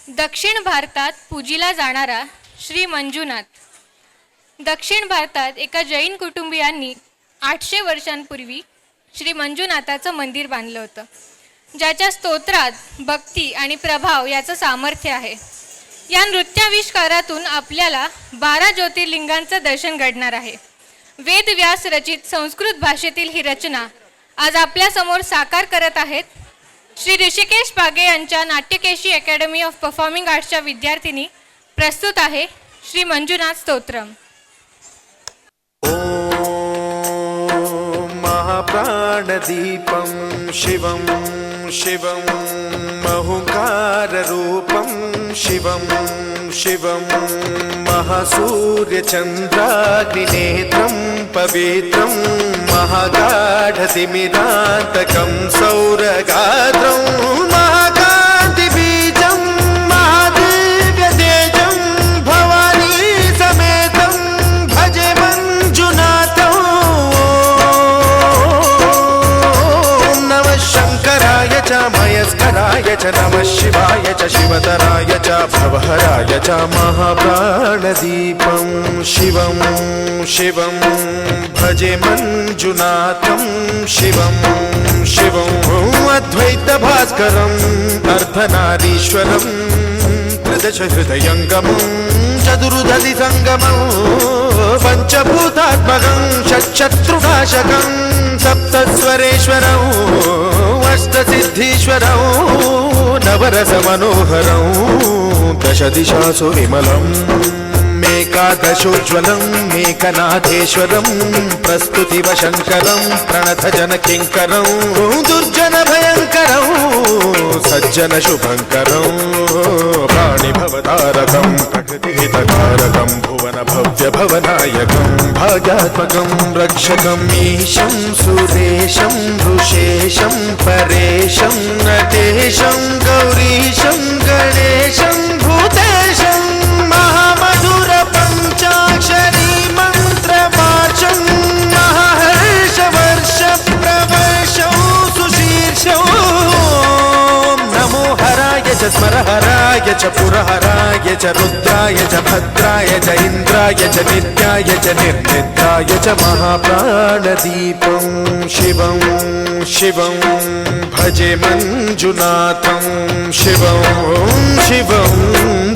दक्षिण भारतात पूजिला जाणारा श्री मंजुनाथ. दक्षिण भारतात एका जैन कुटुंबियांनी 800 वर्षांपूर्वी श्री मंजुनाथाचं मंदिर बांधलं होतं, ज्याच्या स्तोत्रात भक्ती आणि प्रभाव याचं सामर्थ्य आहे. या नृत्याविष्कारातून आपल्याला 12 ज्योतिर्लिंगांचं दर्शन घडणार आहे. वेदव्यास रचित संस्कृत भाषेतील ही रचना आज आपल्यासमोर साकार करत आहेत श्री ऋषिकेश पागे यांच्या नाट्यकेशी अकॅडमी ऑफ परफॉर्मिंग आर्ट्सच्या विद्यार्थिनी. प्रस्तुत आहे श्री मंजुनाथ स्तोत्रम. महाप्राणदीपं शिवं शिवं महुकाररूपं शिवं शिवं महासूर्यचन्द्राग्निनेत्रं पवित्रं महागाढतिमिरान्तकं सौरगात्रं महाकान्तिबीजं महादिव्यतेजं भवानी समेतं भजे मंजुनाथं. नमः शङ्कराय च मयस्कराय च नमः शिवाय च शिवतराय च भवहराय च महाप्राणदीपं शिवं शिवं भजे मंजुनाथं शिवं शिवं अद्वैतभास्करम् अर्धनारीश्वरं त्रिदशहृदयङ्गमं चतुर्दधिसङ्गमं पञ्चभूतात्मकं षट्शत्रुनाशकं सप्तस्वरेश्वरं अष्टसिद्धीश्वरं नवरसमनोहरं दशदिशासु विमलम् मेकादशोज्ज्वलं मेकनाथेश्वरं प्रस्तुतिवशङ्करं प्रणतजनकिङ्करं दुर्जनभयङ्करं सज्जनशुभङ्करं प्राणिभवतारकं प्रकृतिहितकारकं भुवनभव्यभवनायकं भाग्यात्मकं रक्षकं ईशं सुरेशं ऋषेशं परेशं नटेशं गौरीशं गणेशं भूतेशं महामधुर पंचाक्षरी मंत्रवाचं महर्षवर्ष प्रवर्षौ सुशीर्षौ. नमो हराय च स्मरहराय च पुरहराय च रुद्राय च भद्राय च इन्द्राय च नित्याय च निर्निद्राय च महाप्राणदीपं शिवं शिवं भजे मंजुनाथं शिवं शिवं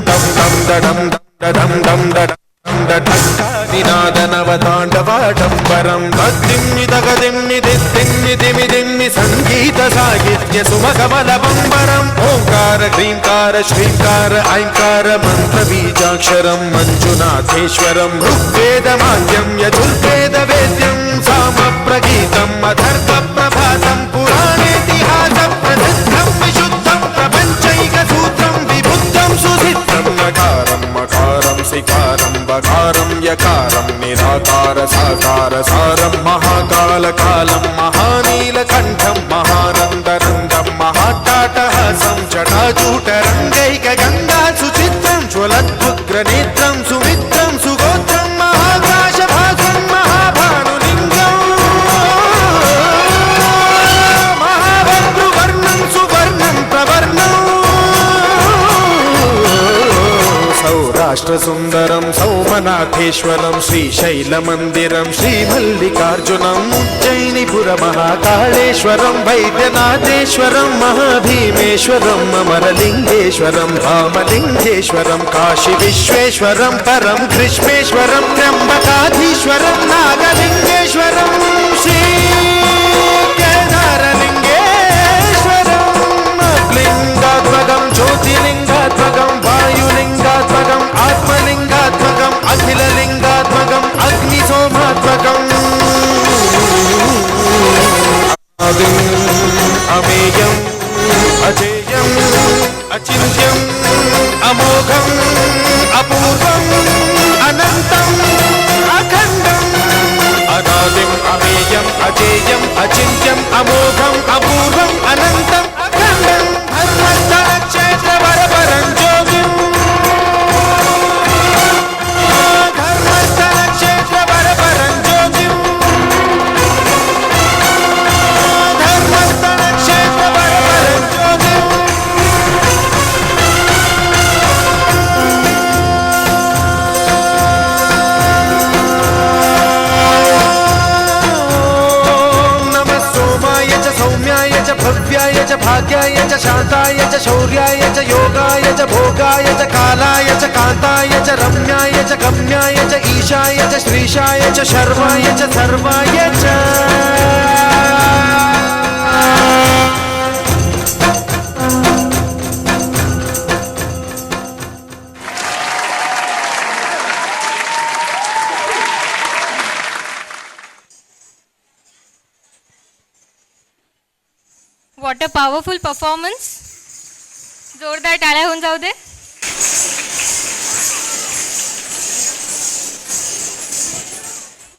दं दं दडं दडं दं दडं निनादनवताण्डवाडम्बरं भक्तिम्निदगदिम्निदिम्निदिमिदिम्नि सङ्गीतसाहित्य सुमकमलबम्बरम्. ओङ्कार ह्रीङ्कार श्रीङ्कार ऐङ्कार मन्त्रबीजाक्षरं मञ्जुनाथेश्वरं ऋग्वेदमाद्यं यजुर्वेदवेद्यं सामप्रगीतम् अथर्वप्रभातं पुराणेतिहासं प्रसिद्धं विशुद्धं प्रपञ्चैकसूत्रं विबुद्धं सुसिद्धं. नकारं मकारं सिकारं बकारं यकारं निराकार साकार सारं महाकालकालं महानीलकण्ठं महानन्दरङ्गं महाटाटहासं जटाजूटरङ्गैकगङ्गा सुचित्रं ज्वलद्भुग्रनेत्रं सुमित्रं सुगोत्रं महाकाशभासं महाभानुलिङ्गं महाभद्रुवर्णं सुवर्णं प्रवर्णं सौराष्ट्रसुन्दरं सौमनाथेश्वरं श्रीशैलमन्दिरं श्रीमल्लिकार्जुनम् उज्जयिनीपुरमहाकाळेश्वरं वैद्यनाथेश्वरं महाभीमेश्वरं अमरलिङ्गेश्वरं रामलिङ्गेश्वरं काशीविश्वेश्वरं परं ग्रीष्मेश्वरं त्र्यम्बकाधीश्वरं नागलिङ्गेश्वरं श्रीकेदारलिङ्गेश्वरं लिङ्गात्मकं ज्योतिलिङ्गात्मकं वायुलिङ्गात्मकम् आत्मलिङ्गात्मकम् अखिललिङ्गात्मकम् अग्निसोमात्मकम् आदिम् अमेयम् अजेयम् अचिन्त्यम् अमोघम् अपूर्वम् अनन्तम् अखण्डम्. अनादिम् अमेयम् अजेयम् अचिन्त्यम् अमोघम् अपूर्वम् अनन्तम् अखण्डम्. धर्मस्थलक्षेत्रवरवरं जोगिम् धर्मस्थलक्षेत्रवरवरं जोगिम् धर्मस्थलक्षेत्रवरवरं जोगिम् शिवाय च शान्ताय च शौर्याय च योगाय च भोगाय च कालाय च कान्ताय च रम्याय च गम्याय च ईशाय च श्रीशाय च शर्वाय च सर्वाय च वॉट अ पॉवरफुल परफॉर्मन्स. जोरदार टाळ्या होऊन जाऊ दे.